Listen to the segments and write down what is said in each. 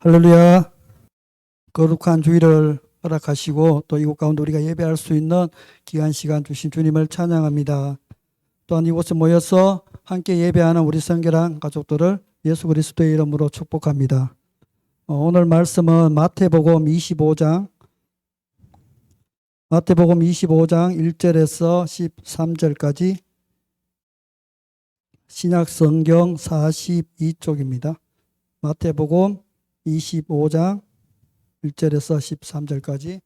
할렐루야. 거룩한 주일을 허락하시고 또 이곳 가운데 우리가 예배할 수 있는 귀한 시간 주신 주님을 찬양합니다. 또한 이곳에 모여서 함께 예배하는 우리 성결한 가족들을 예수 그리스도의 이름으로 축복합니다. 오늘 말씀은 마태복음 25장 1절에서 13절까지 신약성경 42쪽입니다. 마태복음 25장 1절에서 13절까지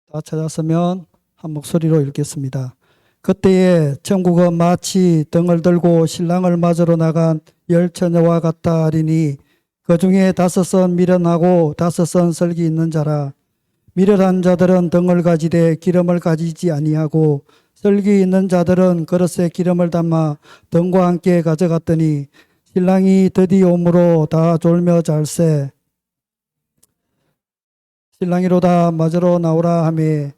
다 찾았으면 한 목소리로 읽겠습니다. 그때에 천국은 마치 등을 들고 신랑을 맞으러 나간 열 처녀와 같다 하리니 그 중에 5은 미련하고 5은 설기 있는 자라. 미련한 자들은 등을 가지되 기름을 가지지 아니하고 설기 있는 자들은 그릇에 기름을 담아 등과 함께 가져갔더니 신랑이 드디어 오므로 다 졸며 잘세. 신랑이로다 맞으러 나오라 하매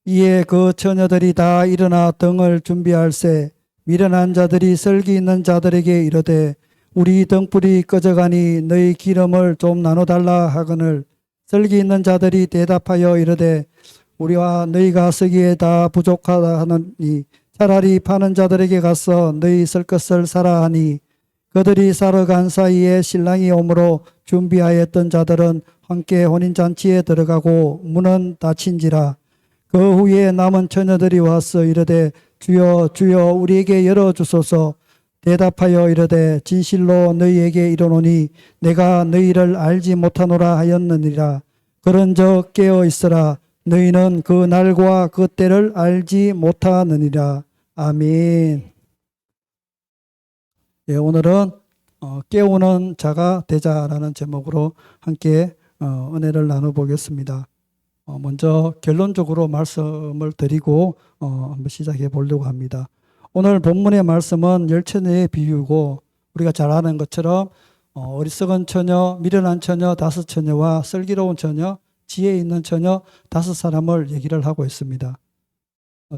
이에 그 처녀들이 다 일어나 등을 준비할세. 미련한 자들이 설기 있는 자들에게 이르되 우리 등불이 꺼져가니 너희 기름을 좀 나눠달라 하거늘 설기 있는 자들이 대답하여 이르되 우리와 너희가 쓰기에 다 부족하다 하느니 차라리 파는 자들에게 가서 너희 쓸 것을 사라 하니 그들이 사러 간 사이에 신랑이 오므로 준비하였던 자들은 함께 혼인잔치에 들어가고 문은 닫힌지라. 그 후에 남은 처녀들이 와서 이르되 주여 주여 우리에게 열어주소서. 대답하여 이르되 진실로 너희에게 이르노니 내가 너희를 알지 못하노라 하였느니라. 그런즉 깨어 있으라. 너희는 그 날과 그 때를 알지 못하느니라. 아멘. 예, 오늘은 깨우는 자가 되자라는 제목으로 함께 은혜를 나눠보겠습니다. 먼저 결론적으로 말씀을 드리고 한번 시작해 보려고 합니다. 오늘 본문의 말씀은 열 처녀의 비유고 우리가 잘 아는 것처럼 어리석은 처녀, 미련한 처녀 5처녀와 슬기로운 처녀, 지혜 있는 처녀 5사람을 얘기를 하고 있습니다.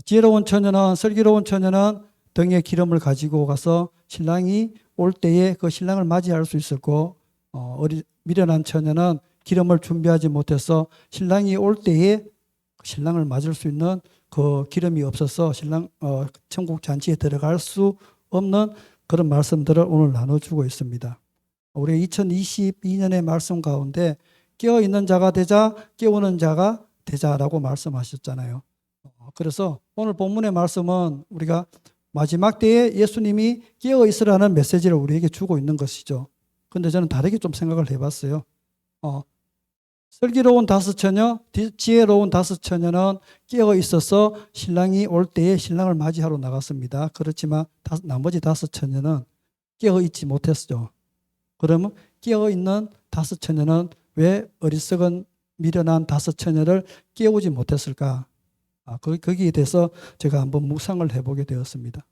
지혜로운 처녀는 슬기로운 처녀는 등에 기름을 가지고 가서 신랑이 올 때에 그 신랑을 맞이할 수 있었고 미련한 처녀는 기름을 준비하지 못해서 신랑이 올 때에 신랑을 맞을 수 있는 그 기름이 없어서 천국 잔치에 들어갈 수 없는 그런 말씀들을 오늘 나눠주고 있습니다. 우리 2022년의 말씀 가운데 깨어있는 자가 되자 깨우는 자가 되자라고 말씀하셨잖아요. 그래서 오늘 본문의 말씀은 우리가 마지막 때에 예수님이 깨어 있으라는 메시지를 우리에게 주고 있는 것이죠. 그런데 저는 다르게 좀 생각을 해봤어요. 슬기로운 5처녀, 지혜로운 5처녀는 깨어 있어서 신랑이 올 때에 신랑을 맞이하러 나갔습니다. 그렇지만 나머지 5처녀는 깨어 있지 못했죠. 그러면 깨어 있는 5처녀는 왜 어리석은 미련한 5처녀를 깨우지 못했을까? 거기에 대해서 제가 한번 묵상을 해보게 되었습니다.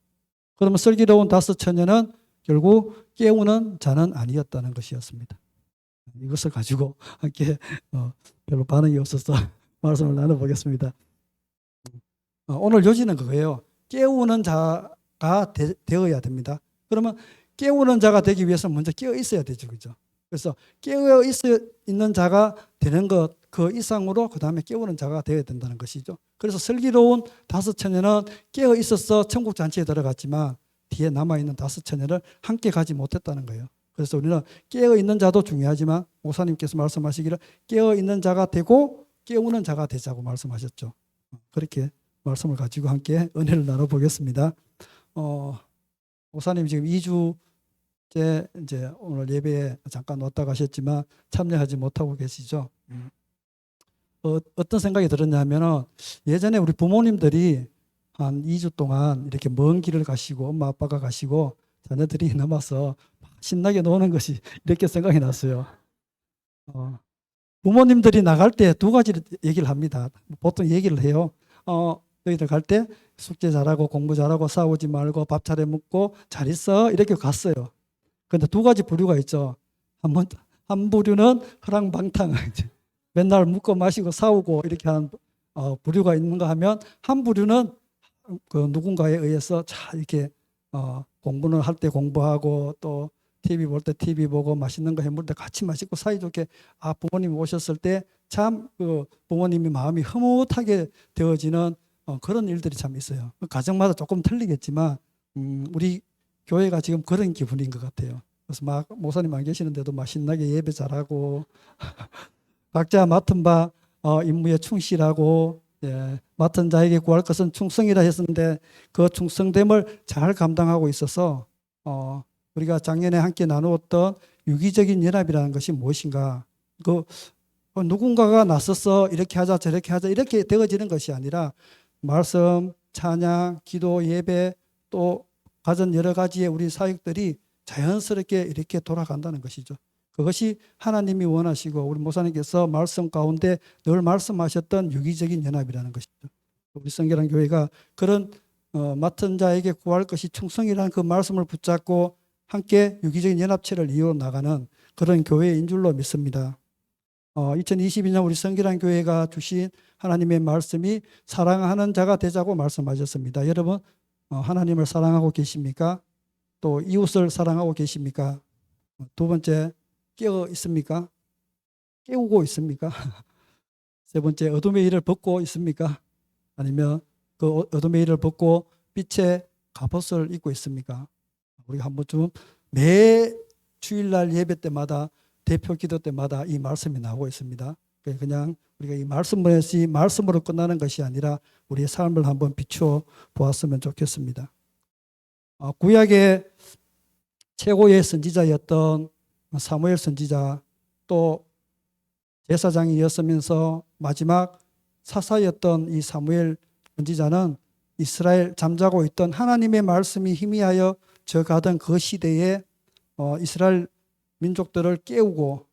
그러면 슬기로운 5처녀는 결국 깨우는 자는 아니었다는 것이었습니다. 이것을 가지고 함께 별로 반응이 없어서 말씀을 나눠보겠습니다. 오늘 요지는 그거예요. 깨우는 자가 되어야 됩니다. 그러면 깨우는 자가 되기 위해서 먼저 깨어 있어야 되죠. 그죠? 그래서 깨어 있는 자가 되는 것, 그 이상으로 그 다음에 깨우는 자가 되어야 된다는 것이죠. 그래서 슬기로운 5처녀는 깨어 있어서 천국 잔치에 들어갔지만 뒤에 남아있는 5처녀를 함께 가지 못했다는 거예요. 그래서 우리는 깨어 있는 자도 중요하지만 목사님께서 말씀하시기를 깨어 있는 자가 되고 깨우는 자가 되자고 말씀하셨죠. 그렇게 말씀을 가지고 함께 은혜를 나눠보겠습니다. 목사님 지금 2주째 이제 오늘 예배에 잠깐 왔다 가셨지만 참여하지 못하고 계시죠. 어떤 생각이 들었냐면은 예전에 우리 부모님들이 한 2주 동안 이렇게 먼 길을 가시고 엄마 아빠가 가시고 자녀들이 남아서 신나게 노는 것이 이렇게 생각이 났어요. 부모님들이 나갈 때 2가지 얘기를 합니다. 보통 얘기를 해요. 너희들 갈 때 숙제 잘하고 공부 잘하고 싸우지 말고 밥 차려 먹고 잘 있어 이렇게 갔어요. 그런데 2가지 부류가 있죠. 한 부류는 허랑방탕 맨날 먹고 마시고 싸우고 이렇게 하는 부류가 있는가 하면 한 부류는 그 누군가에 의해서 잘 이렇게 공부는 할 때 공부하고 또 TV 볼 때 TV 보고 맛있는 거 해먹을 때 같이 맛있고 사이좋게 부모님 오셨을 때 참 그 부모님이 마음이 흐뭇하게 되어지는 그런 일들이 참 있어요. 가정마다 조금 틀리겠지만 우리 교회가 지금 그런 기분인 것 같아요. 그래서 막 목사님 안 계시는데도 맛있나게 예배 잘하고 각자 맡은 바 임무에 충실하고 맡은 자에게 구할 것은 충성이라 했었는데 그 충성됨을 잘 감당하고 있어서 우리가 작년에 함께 나누었던 유기적인 연합이라는 것이 무엇인가? 누군가가 나서서 이렇게 하자 저렇게 하자 이렇게 되어지는 것이 아니라 말씀, 찬양, 기도, 예배 또 가진 여러 가지의 우리 사역들이 자연스럽게 이렇게 돌아간다는 것이죠. 그것이 하나님이 원하시고 우리 목사님께서 말씀 가운데 늘 말씀하셨던 유기적인 연합이라는 것이죠. 우리 성결한 교회가 그런 맡은 자에게 구할 것이 충성이라는 그 말씀을 붙잡고 함께 유기적인 연합체를 이루어 나가는 그런 교회인 줄로 믿습니다. 2022년 우리 성결한 교회가 주신 하나님의 말씀이 사랑하는 자가 되자고 말씀하셨습니다. 여러분 하나님을 사랑하고 계십니까? 또 이웃을 사랑하고 계십니까? 두 번째, 깨어 있습니까? 깨우고 있습니까? 세 번째, 어둠의 일을 벗고 있습니까? 아니면 그 어둠의 일을 벗고 빛의 갑옷을 입고 있습니까? 우리가 한 번쯤 매 주일날 예배 때마다 대표 기도 때마다 이 말씀이 나오고 있습니다. 그냥 우리가 이 말씀으로 끝나는 것이 아니라 우리의 삶을 한번 비추어 보았으면 좋겠습니다. 구약의 최고의 선지자였던 사무엘 선지자 또 제사장이었으면서 마지막 사사였던 이 사무엘 선지자는 이스라엘 잠자고 있던 하나님의 말씀이 희미하여 저가던 그 시대에 이스라엘 민족들을 깨우고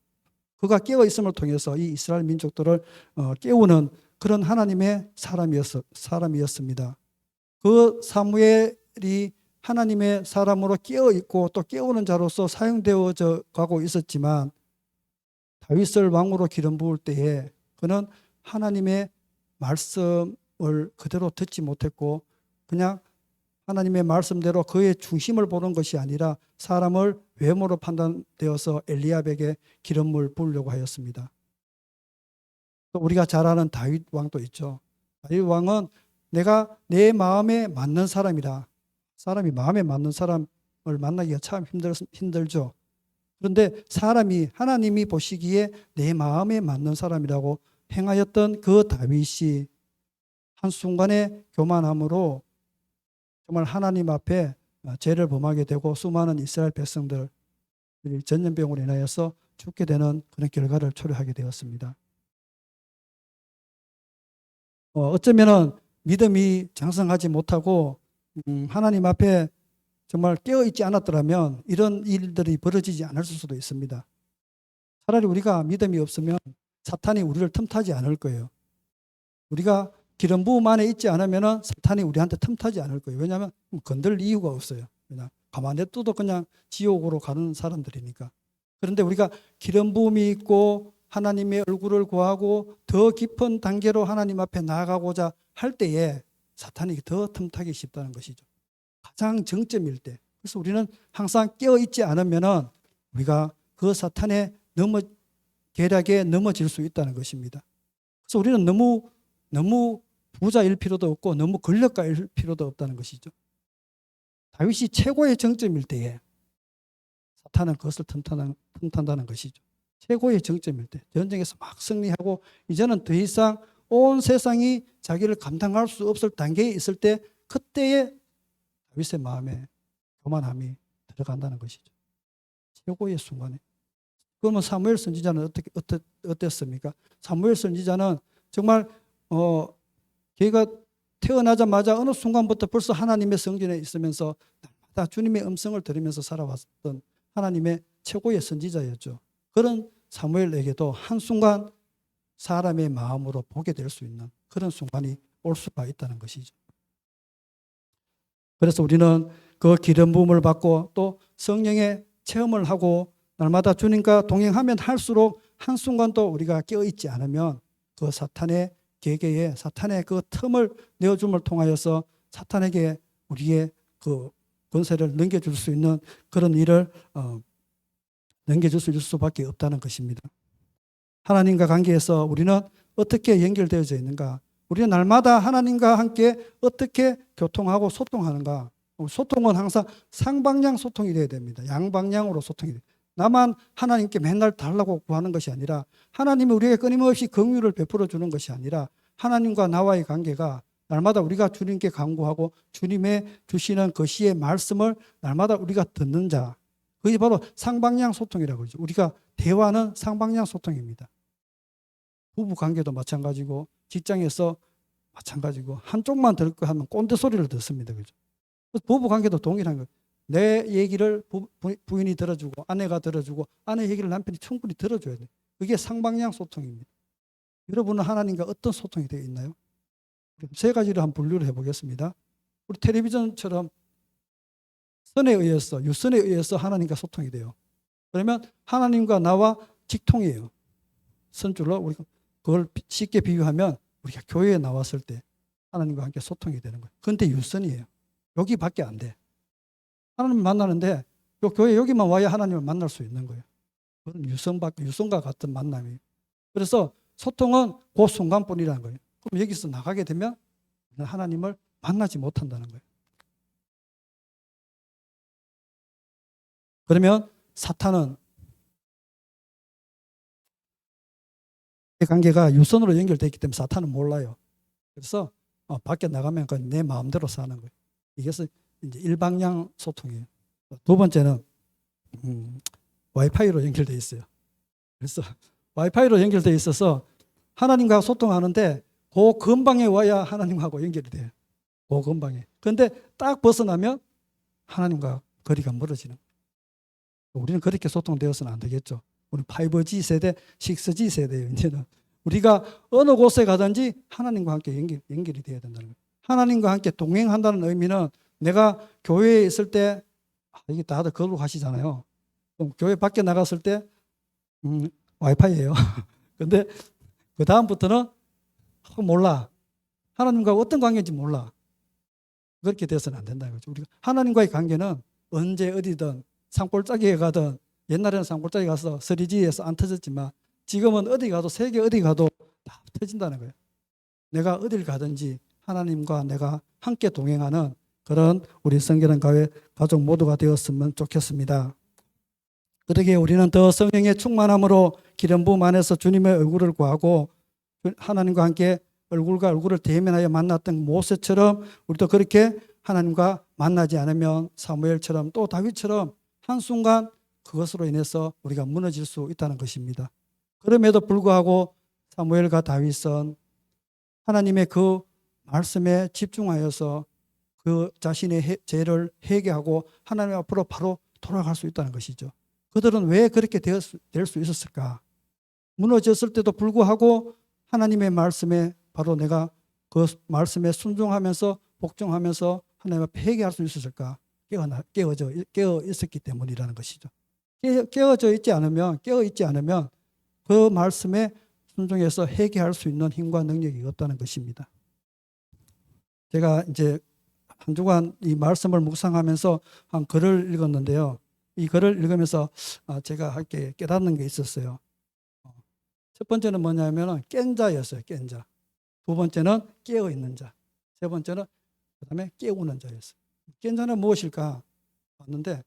그가 깨어 있음을 통해서 이 이스라엘 민족들을 깨우는 그런 하나님의 사람이었습니다. 그 사무엘이 하나님의 사람으로 깨어 있고 또 깨우는 자로서 사용되어져 가고 있었지만 다윗을 왕으로 기름 부을 때에 그는 하나님의 말씀을 그대로 듣지 못했고 그냥 하나님의 말씀대로 그의 중심을 보는 것이 아니라 사람을 외모로 판단되어서 엘리압에게 기름을 부으려고 하였습니다. 또 우리가 잘 아는 다윗 왕도 있죠. 다윗 왕은 내가 내 마음에 맞는 사람이라. 사람이 마음에 맞는 사람을 만나기가 참 힘들죠. 그런데 사람이 하나님이 보시기에 내 마음에 맞는 사람이라고 행하였던 그 다윗이 한순간의 교만함으로 정말 하나님 앞에 죄를 범하게 되고 수많은 이스라엘 백성들이 전염병으로 인하여서 죽게 되는 그런 결과를 초래하게 되었습니다. 어쩌면 믿음이 장성하지 못하고 하나님 앞에 정말 깨어있지 않았더라면 이런 일들이 벌어지지 않을 수도 있습니다. 차라리 우리가 믿음이 없으면 사탄이 우리를 틈타지 않을 거예요. 우리가 기름 부음 안에 있지 않으면 사탄이 우리한테 틈타지 않을 거예요. 왜냐하면 건들 이유가 없어요. 그냥 가만히 냅둬도 그냥 지옥으로 가는 사람들이니까. 그런데 우리가 기름 부음이 있고 하나님의 얼굴을 구하고 더 깊은 단계로 하나님 앞에 나아가고자 할 때에 사탄이 더 틈타기 쉽다는 것이죠. 가장 정점일 때. 그래서 우리는 항상 깨어있지 않으면 우리가 그 사탄의 계략에 넘어질 수 있다는 것입니다. 그래서 우리는 너무 부자일 필요도 없고 너무 권력가일 필요도 없다는 것이죠. 다윗이 최고의 정점일 때에 사탄은 그것을 틈탄다는 것이죠. 최고의 정점일 때 전쟁에서 막 승리하고 이제는 더 이상 온 세상이 자기를 감당할 수 없을 단계에 있을 때 그때에 다윗의 마음에 교만함이 들어간다는 것이죠. 최고의 순간에. 그러면 사무엘 선지자는 어땠습니까? 사무엘 선지자는 정말 걔가 태어나자마자 어느 순간부터 벌써 하나님의 성전에 있으면서 날마다 주님의 음성을 들으면서 살아왔던 하나님의 최고의 선지자였죠. 그런 사무엘에게도 한순간 사람의 마음으로 보게 될 수 있는 그런 순간이 올 수가 있다는 것이죠. 그래서 우리는 그 기름 부음을 받고 또 성령의 체험을 하고 날마다 주님과 동행하면 할수록 한순간도 우리가 깨어있지 않으면 그 사탄의 계계에 사탄의 그 틈을 내어줌을 통하여서 사탄에게 우리의 그 권세를 넘겨줄 수 있는 그런 일을 넘겨줄 수밖에 없다는 것입니다. 하나님과 관계에서 우리는 어떻게 연결되어져 있는가? 우리는 날마다 하나님과 함께 어떻게 교통하고 소통하는가? 소통은 항상 상방향 소통이 되어야 됩니다. 양방향으로 소통이 돼요. 나만 하나님께 맨날 달라고 구하는 것이 아니라 하나님이 우리에게 끊임없이 긍휼을 베풀어 주는 것이 아니라 하나님과 나와의 관계가 날마다 우리가 주님께 간구하고 주님의 주시는 그 시의 말씀을 날마다 우리가 듣는 자. 그게 바로 상방향 소통이라고 그러죠. 우리가 대화는 상방향 소통입니다. 부부 관계도 마찬가지고 직장에서 마찬가지고 한쪽만 들을 거 하면 꼰대 소리를 듣습니다. 그죠? 부부 관계도 동일한 거예요. 내 얘기를 부인이 들어주고 아내가 들어주고 아내 얘기를 남편이 충분히 들어줘야 돼요. 그게 상방향 소통입니다. 여러분은 하나님과 어떤 소통이 되어 있나요? 세 가지를 한번 분류를 해보겠습니다. 우리 텔레비전처럼 선에 의해서 유선에 의해서 하나님과 소통이 돼요. 그러면 하나님과 나와 직통이에요. 선줄로 우리가 그걸 쉽게 비유하면 우리가 교회에 나왔을 때 하나님과 함께 소통이 되는 거예요. 그런데 유선이에요. 여기밖에 안 돼. 하나님 만나는데 요 교회 여기만 와야 하나님을 만날 수 있는 거예요. 그건 유선과 같은 만남이에요. 그래서 소통은 그 순간뿐이라는 거예요. 그럼 여기서 나가게 되면 하나님을 만나지 못한다는 거예요. 그러면 사탄은 이 관계가 유선으로 연결되어 있기 때문에 사탄은 몰라요. 그래서 밖에 나가면 내 마음대로 사는 거예요. 이것은 이제 일방향 소통이에요. 두 번째는 와이파이로 연결되어 있어요. 그래서 와이파이로 연결되어 있어서 하나님과 소통하는데 그 근방에 와야 하나님하고 연결이 돼요. 그 근방에. 그런데 딱 벗어나면 하나님과 거리가 멀어지는 거예요. 우리는 그렇게 소통되어서는 안 되겠죠. 우리 5G 세대, 6G 세대예요. 이제는 우리가 어느 곳에 가든지 하나님과 함께 연결이 되어야 된다는 거예요. 하나님과 함께 동행한다는 의미는 내가 교회에 있을 때 이게 다들 그걸로 가시잖아요. 그럼 교회 밖에 나갔을 때 와이파이예요. 근데 그 다음부터는 몰라. 하나님과 어떤 관계인지 몰라. 그렇게 돼서는 안 된다는 거죠. 우리가 하나님과의 관계는 언제 어디든 산골짜기에 가든 옛날에는 산골짜기 가서 3G에서 안 터졌지만 지금은 어디 가도 세계 어디 가도 다 터진다는 거예요. 내가 어딜 가든지 하나님과 내가 함께 동행하는 그런 우리 성결한 교회 가족 모두가 되었으면 좋겠습니다. 그러기에 우리는 더 성령의 충만함으로 기름 부음 안에서 주님의 얼굴을 구하고 하나님과 함께 얼굴과 얼굴을 대면하여 만났던 모세처럼 우리도 그렇게 하나님과 만나지 않으면 사무엘처럼 또 다윗처럼 한순간 그것으로 인해서 우리가 무너질 수 있다는 것입니다. 그럼에도 불구하고 사무엘과 다윗은 하나님의 그 말씀에 집중하여서 그 자신의 죄를 회개하고 하나님 앞으로 바로 돌아갈 수 있다는 것이죠. 그들은 왜 그렇게 될 수 있었을까? 무너졌을 때도 불구하고 하나님의 말씀에 바로 내가 그 말씀에 순종하면서 복종하면서 하나님 앞에 회개할 수 있었을까? 깨어 있었기 때문이라는 것이죠. 깨어 있지 않으면 그 말씀에 순종해서 회개할 수 있는 힘과 능력이 없다는 것입니다. 제가 이제 한 주간 이 말씀을 묵상하면서 한 글을 읽었는데요. 이 글을 읽으면서 제가 함께 깨닫는 게 있었어요. 첫 번째는 뭐냐면 깬 자였어요. 깬 자. 두 번째는 깨어 있는 자. 세 번째는 그다음에 깨우는 자였어요. 깬 자는 무엇일까? 봤는데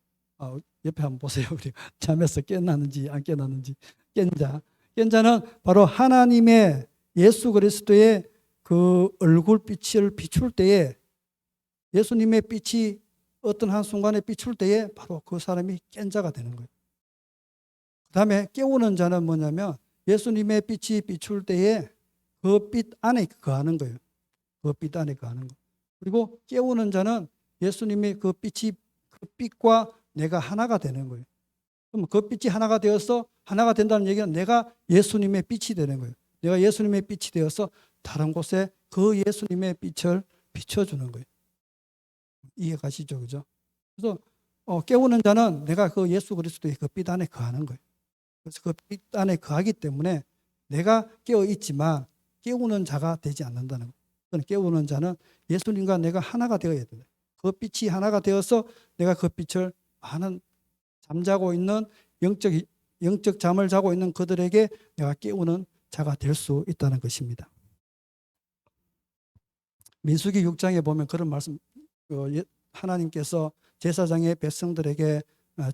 옆에 한번 보세요. 우리 잠에서 깨어났는지 안 깨어났는지. 깬 자. 깬 자는 바로 하나님의 예수 그리스도의 그 얼굴빛을 비출 때에 예수님의 빛이 어떤 한순간에 비출 때에 바로 그 사람이 깬 자가 되는 거예요. 그 다음에 깨우는 자는 뭐냐면 예수님의 빛이 비출 때에 그 빛 안에 거하는 거예요. 그 빛 안에 거하는 거. 그리고 깨우는 자는 예수님의 그 빛이 그 빛과 내가 하나가 되는 거예요. 그럼 그 빛이 하나가 되어서 하나가 된다는 얘기는 내가 예수님의 빛이 되는 거예요. 내가 예수님의 빛이 되어서 다른 곳에 그 예수님의 빛을 비춰주는 거예요. 이해가시죠? 그죠? 그래서 깨우는 자는 내가 그 예수 그리스도의 그 빛 안에 거하는 거예요. 그래서 그 빛 안에 거하기 때문에 내가 깨어 있지만 깨우는 자가 되지 않는다는 거예요. 깨우는 자는 예수님과 내가 하나가 되어야 돼요. 그 빛이 하나가 되어서 내가 그 빛을 많은 잠자고 있는 영적 잠을 자고 있는 그들에게 내가 깨우는 자가 될 수 있다는 것입니다. 민수기 6장에 보면 그런 말씀, 하나님께서 제사장의 백성들에게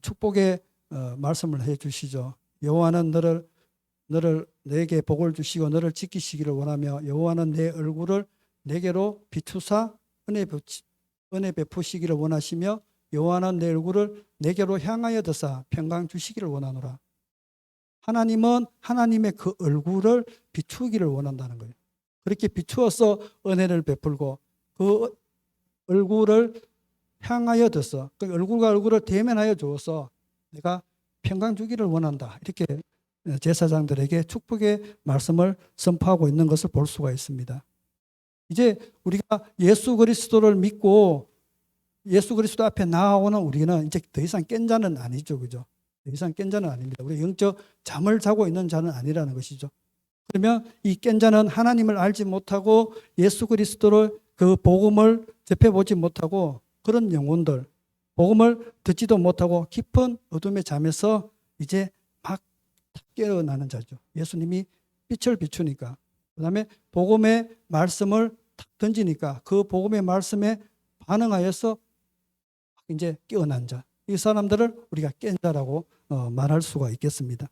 축복의 말씀을 해 주시죠. 여호와는 너를 내게 복을 주시고 너를 지키시기를 원하며 여호와는 내 얼굴을 내게로 비추사 은혜 베푸시기를 원하시며 여호와는 내 얼굴을 내게로 향하여 드사 평강 주시기를 원하노라. 하나님은 하나님의 그 얼굴을 비추기를 원한다는 거예요. 그렇게 비추어서 은혜를 베풀고 그 얼굴을 향하여 둬서 그 얼굴과 얼굴을 대면하여 주어서 내가 평강 주기를 원한다. 이렇게 제사장들에게 축복의 말씀을 선포하고 있는 것을 볼 수가 있습니다. 이제 우리가 예수 그리스도를 믿고 예수 그리스도 앞에 나아오는 우리는 이제 더 이상 깬 자는 아니죠. 그죠? 더 이상 깬 자는 아닙니다. 우리 영적 잠을 자고 있는 자는 아니라는 것이죠. 그러면 이 깬 자는 하나님을 알지 못하고 예수 그리스도를 그 복음을 접해보지 못하고 그런 영혼들, 복음을 듣지도 못하고 깊은 어둠의 잠에서 이제 막 깨어나는 자죠. 예수님이 빛을 비추니까, 그 다음에 복음의 말씀을 탁 던지니까 그 복음의 말씀에 반응하여서 이제 깨어난 자, 이 사람들을 우리가 깬 자라고 말할 수가 있겠습니다.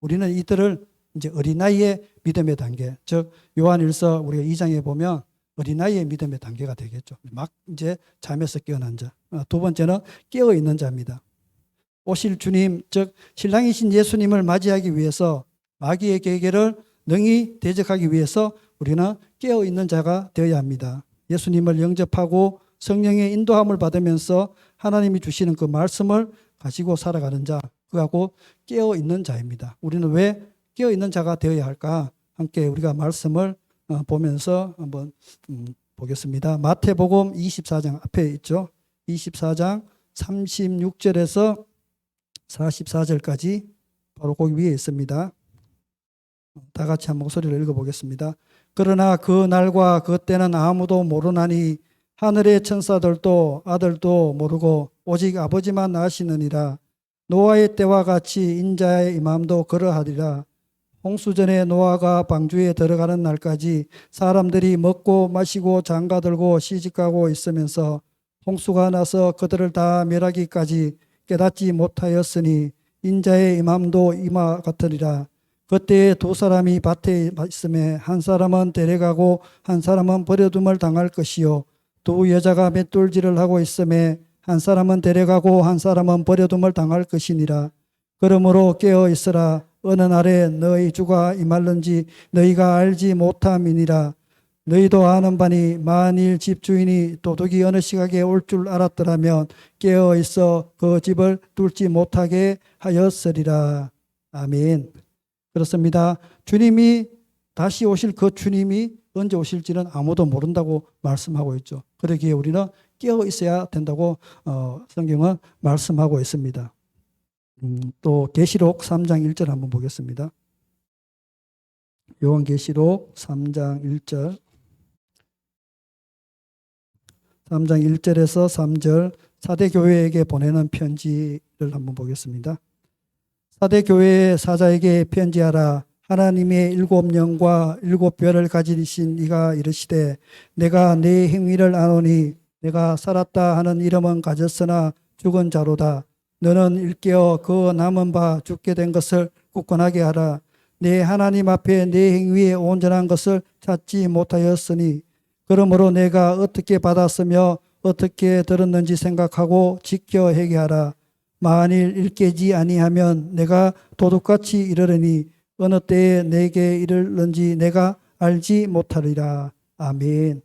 우리는 이들을 이제 어린아이의 믿음의 단계, 즉 요한일서 우리가 2장에 보면 어린아이의 믿음의 단계가 되겠죠. 막 이제 잠에서 깨어난 자. 두 번째는 깨어 있는 자입니다. 오실 주님, 즉 신랑이신 예수님을 맞이하기 위해서 마귀의 계계를 능히 대적하기 위해서 우리는 깨어 있는 자가 되어야 합니다. 예수님을 영접하고 성령의 인도함을 받으면서 하나님이 주시는 그 말씀을 가지고 살아가는 자, 그하고 깨어 있는 자입니다. 우리는 왜 깨어 있는 자가 되어야 할까? 함께 우리가 말씀을 보면서 한번 보겠습니다. 마태복음 24장 앞에 있죠. 24장 36절에서 44절까지 바로 거기 위에 있습니다. 다 같이 한 목소리로 읽어보겠습니다. 그러나 그 날과 그 때는 아무도 모르나니 하늘의 천사들도 아들도 모르고 오직 아버지만 아시느니라. 노아의 때와 같이 인자의 임함도 그러하리라. 홍수전에 노아가 방주에 들어가는 날까지 사람들이 먹고 마시고 장가들고 시집가고 있으면서 홍수가 나서 그들을 다 멸하기까지 깨닫지 못하였으니 인자의 임함도 이와 같으리라. 그때에 두 사람이 밭에 있음에 한 사람은 데려가고 한 사람은 버려둠을 당할 것이요 두 여자가 맷돌질을 하고 있음에 한 사람은 데려가고 한 사람은 버려둠을 당할 것이니라. 그러므로 깨어 있으라. 어느 날에 너희 주가 임할는지 너희가 알지 못함이니라. 너희도 아는 바니 만일 집주인이 도둑이 어느 시각에 올 줄 알았더라면 깨어 있어 그 집을 뚫지 못하게 하였으리라. 아멘. 그렇습니다. 주님이 다시 오실 그 주님이 언제 오실지는 아무도 모른다고 말씀하고 있죠. 그러기에 우리는 깨어 있어야 된다고 성경은 말씀하고 있습니다. 또 계시록 3장 1절 한번 보겠습니다. 요한계시록 3장 1절 3장 1절에서 3절 사대 교회에게 보내는 편지를 한번 보겠습니다. 사대 교회의 사자에게 편지하라. 하나님의 7영과 7별을 가지신 이가 이르시되 내가 네 행위를 아노니 내가 살았다 하는 이름은 가졌으나 죽은 자로다. 너는 일깨어 그 남은 바 죽게 된 것을 굳건하게 하라. 내 하나님 앞에 내 행위에 온전한 것을 찾지 못하였으니 그러므로 내가 어떻게 받았으며 어떻게 들었는지 생각하고 지켜 회개하라. 만일 일깨지 아니하면 내가 도둑같이 이르려니 어느 때에 내게 이르는지 내가 알지 못하리라. 아멘.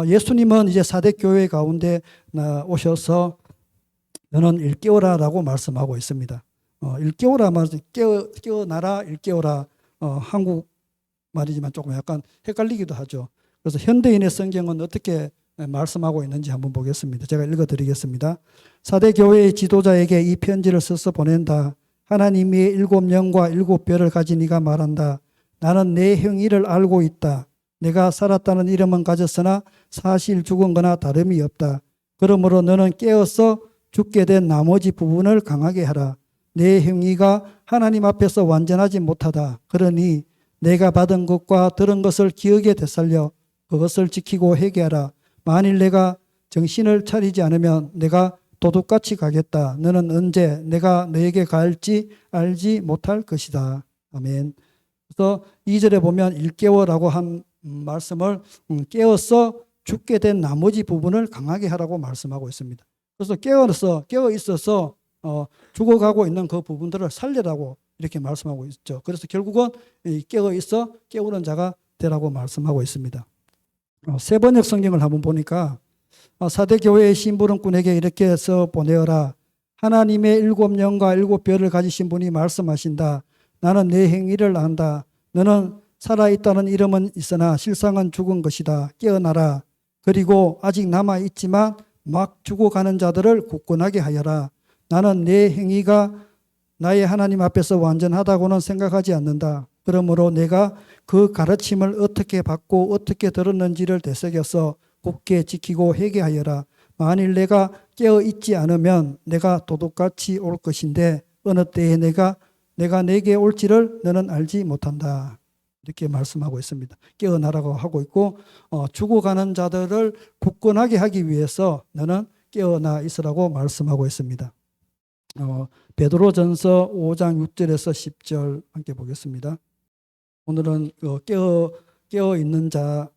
예수님은 이제 사대 교회 가운데 오셔서 너는 일깨워라라고 말씀하고 있습니다. 일깨워라 말은 깨어나라 일깨워라. 한국 말이지만 조금 약간 헷갈리기도 하죠. 그래서 현대인의 성경은 어떻게 말씀하고 있는지 한번 보겠습니다. 제가 읽어드리겠습니다. 사대 교회의 지도자에게 이 편지를 써서 보낸다. 하나님의 7영과 7별을 가진 이가 말한다. 나는 내 행위를 알고 있다. 내가 살았다는 이름은 가졌으나 사실 죽은 거나 다름이 없다. 그러므로 너는 깨어서 죽게 된 나머지 부분을 강하게 하라. 내 행위가 하나님 앞에서 완전하지 못하다. 그러니 내가 받은 것과 들은 것을 기억에 되살려 그것을 지키고 회개하라. 만일 내가 정신을 차리지 않으면 내가 도둑같이 가겠다. 너는 언제 내가 너에게 갈지 알지 못할 것이다. 아멘. 그래서 2절에 보면 일깨워라고 한 말씀을 깨어서 죽게 된 나머지 부분을 강하게 하라고 말씀하고 있습니다. 그래서 깨어 있어서 죽어가고 있는 그 부분들을 살리라고 이렇게 말씀하고 있죠. 그래서 결국은 깨어 있어 깨우는 자가 되라고 말씀하고 있습니다. 세번역 성경을 한번 보니까 사대 교회의 심부름꾼에게 이렇게 해서 보내어라. 하나님의 7영과 7별을 가지신 분이 말씀하신다. 나는 내 행위를 안다. 너는 살아있다는 이름은 있으나 실상은 죽은 것이다. 깨어나라. 그리고 아직 남아있지만 막 죽어가는 자들을 굳건하게 하여라. 나는 내 행위가 나의 하나님 앞에서 완전하다고는 생각하지 않는다. 그러므로 내가 그 가르침을 어떻게 받고 어떻게 들었는지를 되새겨서 굳게 지키고 회개하여라. 만일 내가 깨어 있지 않으면 내가 도둑같이 올 것인데 어느 때에 내가 내게 올지를 너는 알지 못한다. 이렇게 말씀하고 있습니다. 깨어나라고 하고 있고 죽어가는 자들을 굳건하게 하기 위해서 너는 깨어나 있으라고 말씀하고 있습니다. 베드로전서 5장 6절에서 10절 함께 보겠습니다. 오늘은 깨어 있는 자가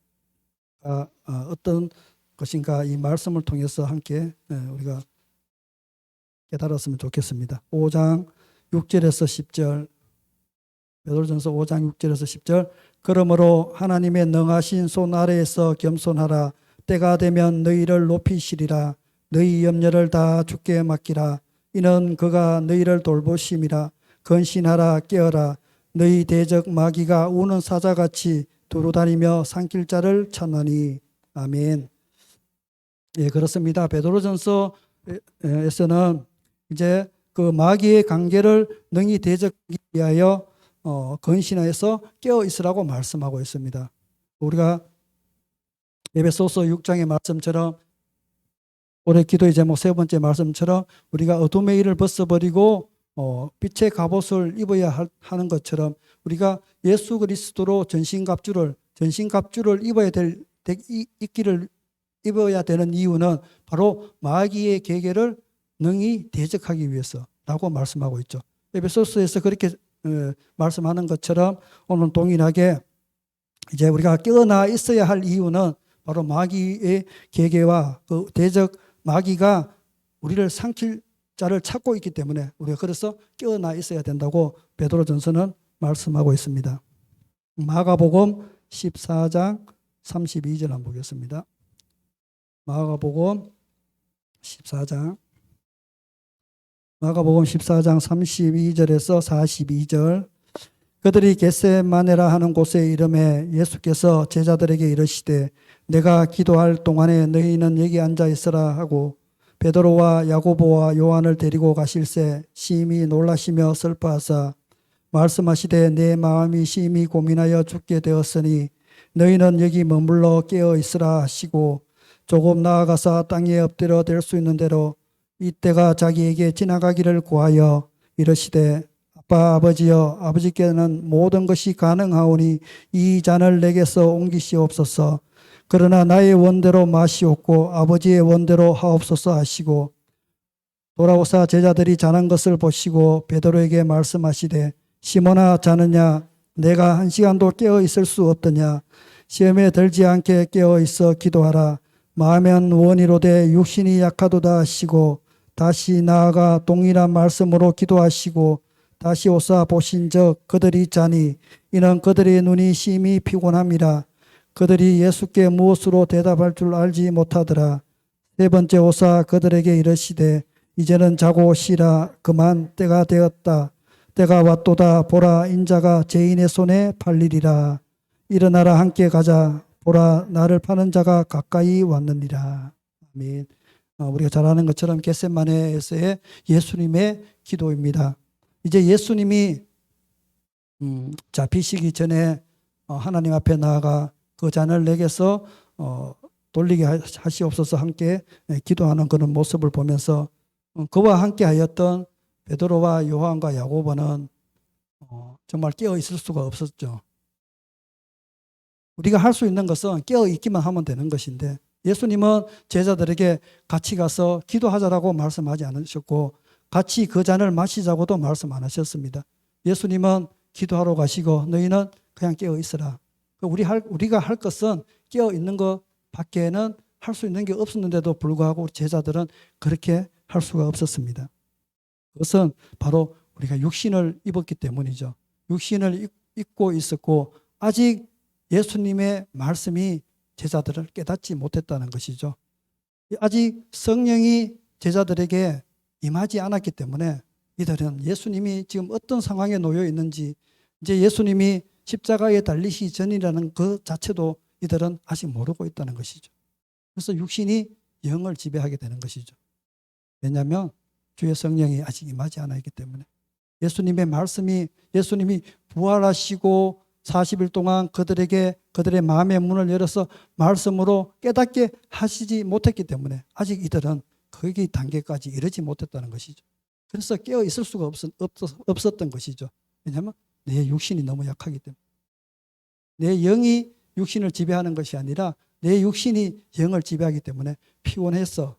어떤 것인가 이 말씀을 통해서 함께 우리가 깨달았으면 좋겠습니다. 5장 6절에서 10절 베드로전서 5장 6절에서 10절 그러므로 하나님의 능하신 손 아래에서 겸손하라. 때가 되면 너희를 높이시리라. 너희 염려를 다 주께 맡기라. 이는 그가 너희를 돌보심이라. 건신하라 깨어라. 너희 대적 마귀가 우는 사자같이 두루다니며 삼킬 자를 찾나니. 아멘. 예, 그렇습니다. 베드로전서에서는 이제 그 마귀의 관계를 능히 대적하기 위하여 건신하여서 깨어 있으라고 말씀하고 있습니다. 우리가 에베소서 6장의 말씀처럼 올해 기도의 제목 세 번째 말씀처럼 우리가 어둠의 일을 벗어버리고 빛의 갑옷을 입어야 하는 것처럼 우리가 예수 그리스도로 전신갑주를 입어야 되는 이유는 바로 마귀의 계계를 능히 대적하기 위해서라고 말씀하고 있죠. 에베소서에서 그렇게 말씀하는 것처럼 오늘 동일하게 이제 우리가 깨어나 있어야 할 이유는 바로 마귀의 계계와 그 대적 마귀가 우리를 삼킬 자를 찾고 있기 때문에 우리가 그래서 깨어나 있어야 된다고 베드로전서는 말씀하고 있습니다. 마가복음 14장 32절 한번 보겠습니다. 마가복음 14장 32절에서 42절 그들이 겟세마네라 하는 곳에 이름에 예수께서 제자들에게 이르시되 내가 기도할 동안에 너희는 여기 앉아 있으라 하고 베드로와 야고보와 요한을 데리고 가실새 심히 놀라시며 슬퍼하사 말씀하시되 내 마음이 심히 고민하여 죽게 되었으니 너희는 여기 머물러 깨어 있으라 하시고 조금 나아가서 땅에 엎드려 댈 수 있는 대로 이때가 자기에게 지나가기를 구하여 이르시되 아빠 아버지여 아버지께는 모든 것이 가능하오니 이 잔을 내게서 옮기시옵소서. 그러나 나의 원대로 마시옵고 아버지의 원대로 하옵소서 하시고 돌아오사 제자들이 자는 것을 보시고 베드로에게 말씀하시되 시몬아 자느냐 내가 한 시간도 깨어 있을 수 없더냐 시험에 들지 않게 깨어 있어 기도하라. 마음엔 원이로되 육신이 약하도다 하시고 다시 나아가 동일한 말씀으로 기도하시고 다시 오사 보신즉 그들이 자니 이는 그들의 눈이 심히 피곤함이라. 그들이 예수께 무엇으로 대답할 줄 알지 못하더라. 세 번째 오사 그들에게 이르시되 이제는 자고 쉬라. 그만 때가 되었다. 때가 왔도다. 보라 인자가 죄인의 손에 팔리리라. 일어나라 함께 가자. 보라 나를 파는 자가 가까이 왔느니라. 아멘. 우리가 잘 아는 것처럼 겟세마네에서의 예수님의 기도입니다. 이제 예수님이 잡히시기 전에 하나님 앞에 나아가 그 잔을 내게서 돌리게 하시옵소서 함께 기도하는 그런 모습을 보면서 그와 함께 하였던 베드로와 요한과 야고보는 정말 깨어 있을 수가 없었죠. 우리가 할 수 있는 것은 깨어 있기만 하면 되는 것인데 예수님은 제자들에게 같이 가서 기도하자라고 말씀하지 않으셨고 같이 그 잔을 마시자고도 말씀 안 하셨습니다. 예수님은 기도하러 가시고 너희는 그냥 깨어 있으라. 우리가 할 것은 깨어 있는 것 밖에는 할 수 있는 게 없었는데도 불구하고 우리 제자들은 그렇게 할 수가 없었습니다. 그것은 바로 우리가 육신을 입었기 때문이죠. 육신을 입고 있었고 아직 예수님의 말씀이 제자들을 깨닫지 못했다는 것이죠. 아직 성령이 제자들에게 임하지 않았기 때문에 이들은 예수님이 지금 어떤 상황에 놓여 있는지 이제 예수님이 십자가에 달리시기 전이라는 그 자체도 이들은 아직 모르고 있다는 것이죠. 그래서 육신이 영을 지배하게 되는 것이죠. 왜냐하면 주의 성령이 아직 임하지 않아 있기 때문에 예수님의 말씀이 예수님이 부활하시고 40일 동안 그들의 마음의 문을 열어서 말씀으로 깨닫게 하시지 못했기 때문에 아직 이들은 거기 단계까지 이르지 못했다는 것이죠. 그래서 깨어 있을 수가 없었던 것이죠. 왜냐하면 내 육신이 너무 약하기 때문에 내 영이 육신을 지배하는 것이 아니라 내 육신이 영을 지배하기 때문에 피곤했어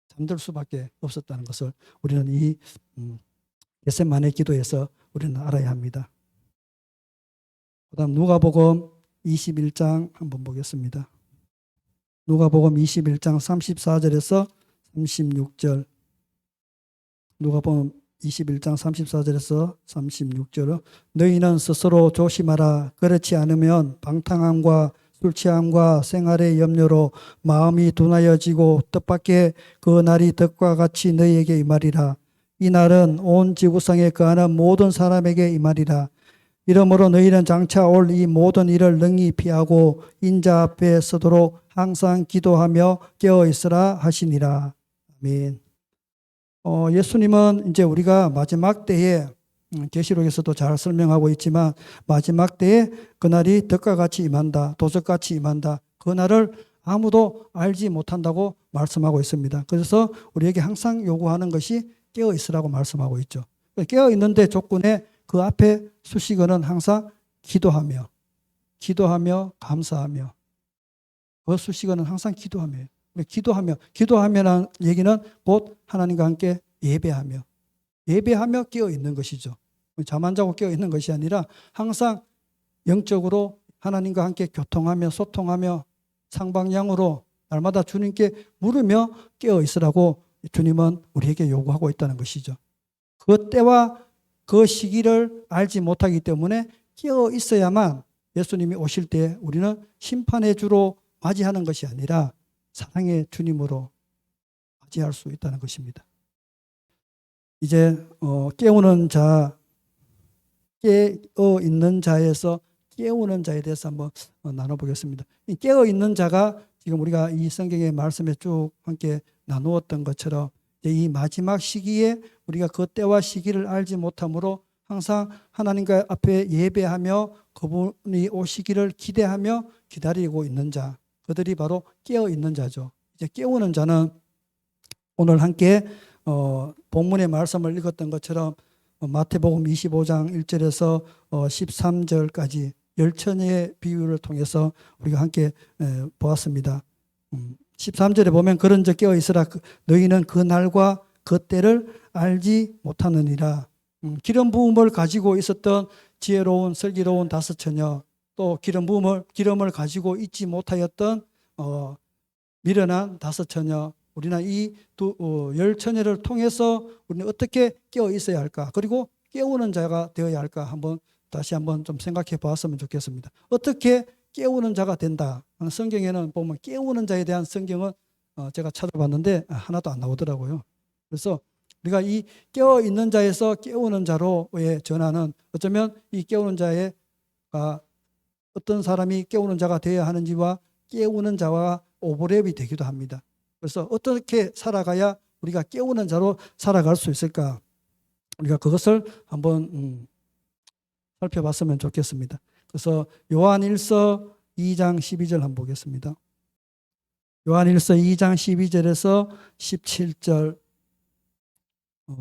잠들 수밖에 없었다는 것을 우리는 이 겟세마네 기도에서 우리는 알아야 합니다. 그다음 누가복음 21장 한번 보겠습니다. 누가복음 21장 34절에서 36절. 누가복음 21장 34절에서 36절. 너희는 스스로 조심하라. 그렇지 않으면 방탕함과 술취함과 생활의 염려로 마음이 둔하여지고 뜻밖의 그 날이 덕과 같이 너희에게 임하리라. 이 날은 온 지구상에 거하는 모든 사람에게 임하리라. 이러므로 너희는 장차 올 이 모든 일을 능히 피하고 인자 앞에 서도록 항상 기도하며 깨어 있으라 하시니라. 아멘. 예수님은 이제 우리가 마지막 때에 계시록에서도 잘 설명하고 있지만 마지막 때에 그날이 덕과 같이 임한다. 도적같이 임한다. 그날을 아무도 알지 못한다고 말씀하고 있습니다. 그래서 우리에게 항상 요구하는 것이 깨어 있으라고 말씀하고 있죠. 깨어 있는데 조건에 그 앞에 수식어는 항상 기도하며 감사하며 그 수식어는 항상 기도하며 기도하며라는 얘기는 곧 하나님과 함께 예배하며 깨어 있는 것이죠. 잠 안 자고 깨어 있는 것이 아니라 항상 영적으로 하나님과 함께 교통하며 소통하며 상방향으로 날마다 주님께 물으며 깨어 있으라고 주님은 우리에게 요구하고 있다는 것이죠. 그 때와 그 시기를 알지 못하기 때문에 깨어 있어야만 예수님이 오실 때 우리는 심판의 주로 맞이하는 것이 아니라 사랑의 주님으로 맞이할 수 있다는 것입니다. 이제 깨우는 자, 깨어 있는 자에서 깨우는 자에 대해서 한번 나눠보겠습니다. 이 깨어 있는 자가 지금 우리가 이 성경의 말씀에 쭉 함께 나누었던 것처럼 이 마지막 시기에 우리가 그 때와 시기를 알지 못하므로 항상 하나님과 앞에 예배하며 그분이 오시기를 기대하며 기다리고 있는 자, 그들이 바로 깨어 있는 자죠. 이제 깨우는 자는 오늘 함께 본문의 말씀을 읽었던 것처럼 마태복음 25장 1절에서 13절까지 열처녀의 비유를 통해서 우리가 함께 보았습니다. 13절에 보면 그런즉 깨어 있으라. 너희는 그 날과 그 때를 알지 못하느니라. 기름 부음을 가지고 있었던 지혜로운 슬기로운 다섯 처녀, 또 기름을 가지고 있지 못하였던 미련한 다섯 처녀, 우리는 이 열 처녀를 통해서 우리는 어떻게 깨어 있어야 할까? 그리고 깨우는 자가 되어야 할까? 다시 한번 좀 생각해 보았으면 좋겠습니다. 어떻게 깨우는 자가 된다? 성경에는 보면 깨우는 자에 대한 성경은 제가 찾아봤는데 하나도 안 나오더라고요. 그래서 우리가 이 깨어 있는 자에서 깨우는 자로의 전환은 어쩌면 이 깨우는 자가 어떤 사람이 깨우는 자가 되어야 하는지와 깨우는 자와 오버랩이 되기도 합니다. 그래서 어떻게 살아가야 우리가 깨우는 자로 살아갈 수 있을까? 우리가 그것을 한번 살펴봤으면 좋겠습니다. 그래서 요한일서 2장 12절 한번 보겠습니다. 요한일서 2장 12절에서 17절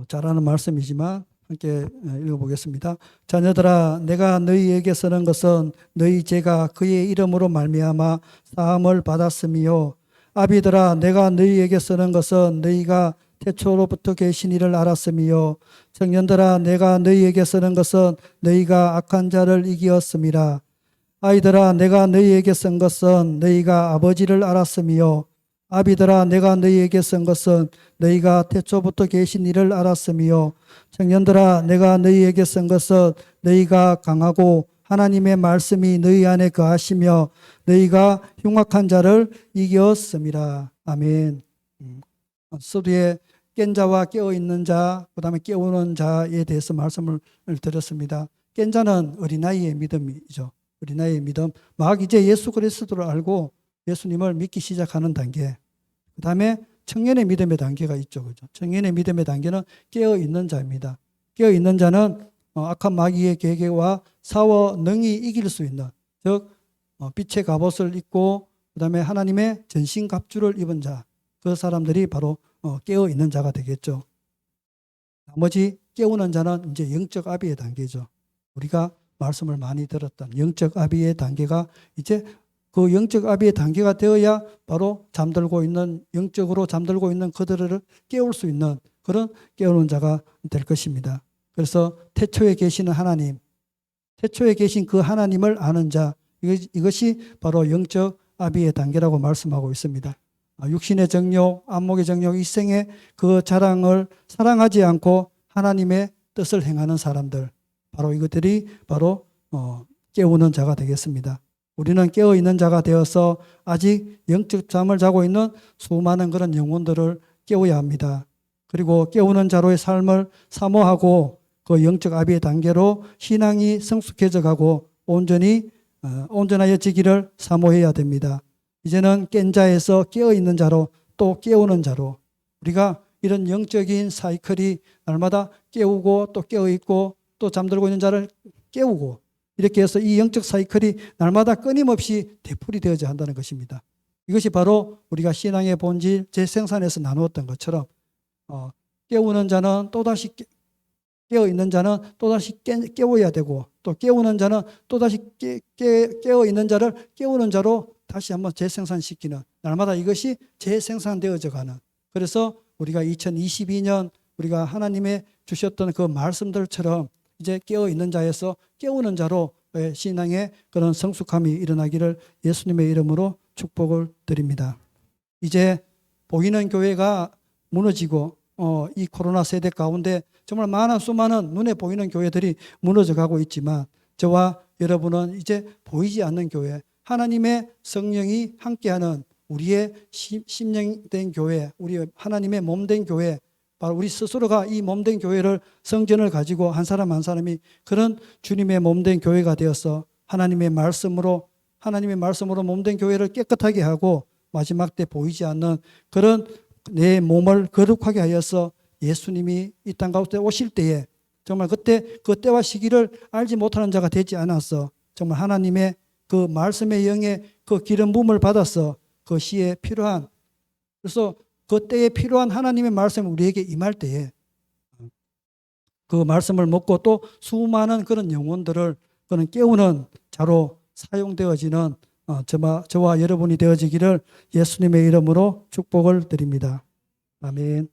잘 아는 말씀이지만 함께 읽어보겠습니다. 자녀들아, 내가 너희에게 쓰는 것은 너희 죄가 그의 이름으로 말미암아 사함을 받았음이요. 아비들아, 내가 너희에게 쓰는 것은 너희가 태초로부터 계신 이를 알았음이요. 청년들아, 내가 너희에게 쓰는 것은 너희가 악한 자를 이기었음이라. 아이들아, 내가 너희에게 쓴 것은 너희가 아버지를 알았음이요. 아비들아, 내가 너희에게 쓴 것은 너희가 태초부터 계신 이를 알았음이요. 청년들아, 내가 너희에게 쓴 것은 너희가 강하고 하나님의 말씀이 너희 안에 거하시며 너희가 흉악한 자를 이겼음이라. 아멘. 서두에 깬 자와 깨어있는 자, 그 다음에 깨우는 자에 대해서 말씀을 드렸습니다. 깬 자는 어린아이의 믿음이죠. 어린아이의 믿음. 막 이제 예수 그리스도를 알고 예수님을 믿기 시작하는 단계. 그 다음에 청년의 믿음의 단계가 있죠. 그죠? 청년의 믿음의 단계는 깨어있는 자입니다. 깨어있는 자는 악한 마귀의 계계와 사워 능히 이길 수 있는, 즉 빛의 갑옷을 입고 그 다음에 하나님의 전신갑주를 입은 자, 그 사람들이 바로 깨어있는 자가 되겠죠. 나머지 깨우는 자는 이제 영적 아비의 단계죠. 우리가 말씀을 많이 들었던 영적 아비의 단계가 이제 그 영적 아비의 단계가 되어야 바로 잠들고 있는, 영적으로 잠들고 있는 그들을 깨울 수 있는 그런 깨우는 자가 될 것입니다. 그래서 태초에 계시는 하나님, 태초에 계신 그 하나님을 아는 자, 이것이 바로 영적 아비의 단계라고 말씀하고 있습니다. 육신의 정욕, 안목의 정욕, 이생의 그 자랑을 사랑하지 않고 하나님의 뜻을 행하는 사람들, 바로 이것들이 바로 깨우는 자가 되겠습니다. 우리는 깨어있는 자가 되어서 아직 영적 잠을 자고 있는 수많은 그런 영혼들을 깨워야 합니다. 그리고 깨우는 자로의 삶을 사모하고 그 영적 아비의 단계로 신앙이 성숙해져 가고 온전하여지기를 사모해야 됩니다. 이제는 깬 자에서 깨어있는 자로 또 깨우는 자로 우리가 이런 영적인 사이클이 날마다 깨우고 또 깨어있고 또 잠들고 있는 자를 깨우고 이렇게 해서 이 영적 사이클이 날마다 끊임없이 되풀이 되어야 한다는 것입니다. 이것이 바로 우리가 신앙의 본질 재생산에서 나누었던 것처럼 깨우는 자는 또다시 깨어있는 자는 또다시 깨워야 되고 또 깨우는 자는 또다시 깨어있는 자를 깨우는 자로 다시 한번 재생산시키는 날마다 이것이 재생산되어져 가는, 그래서 우리가 2022년 우리가 하나님의 주셨던 그 말씀들처럼 이제 깨어있는 자에서 깨우는 자로 신앙의 그런 성숙함이 일어나기를 예수님의 이름으로 축복을 드립니다. 이제 보이는 교회가 무너지고 이 코로나 세대 가운데 정말 많은 수많은 눈에 보이는 교회들이 무너져 가고 있지만 저와 여러분은 이제 보이지 않는 교회, 하나님의 성령이 함께하는 우리의 심령된 교회, 우리 하나님의 몸된 교회, 바로 우리 스스로가 이 몸된 교회를 성전을 가지고 한 사람 한 사람이 그런 주님의 몸된 교회가 되어서 하나님의 말씀으로 몸된 교회를 깨끗하게 하고 마지막 때 보이지 않는 그런 내 몸을 거룩하게 하여서 예수님이 이 땅 가운데 오실 때에 정말 그때 그 때와 시기를 알지 못하는 자가 되지 않아서 정말 하나님의 그 말씀의 영의 그 기름 부음을 받아서 그 시에 필요한, 그래서 그 때에 필요한 하나님의 말씀이 우리에게 임할 때에 그 말씀을 먹고 또 수많은 그런 영혼들을 그런 깨우는 자로 사용되어지는 저와 여러분이 되어지기를 예수님의 이름으로 축복을 드립니다. 아멘.